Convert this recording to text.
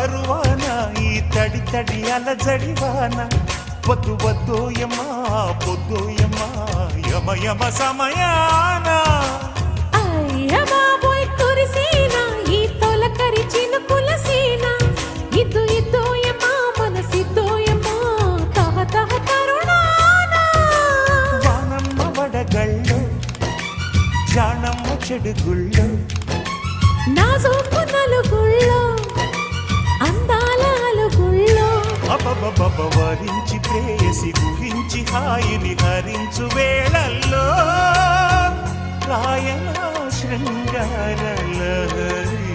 పరువాన ఈ తడి తడి అలజడివాన వద్దు వద్దోయమ్మా పొద్దోయమ్మా యమ యమ సమయాన అయ్య బాబోయ్ కురిసీనా ఈ తొలకరి చినుకుల సీనా ఇద్దు ఇద్దోయమ్మా మనసిద్దోయమ్మా తహ తహ తరుణాన వానమ్మ వడగళ్ళు జానమ్మ చెడుగుళ్ళు నాజూకు నలుగుళ్ళో అందాల అలుగుళ్ళో అబబబబ వరించి ప్రేయసి గురించి హాయిని హరించు వేళల్లో రాయణ శృంగార లహరి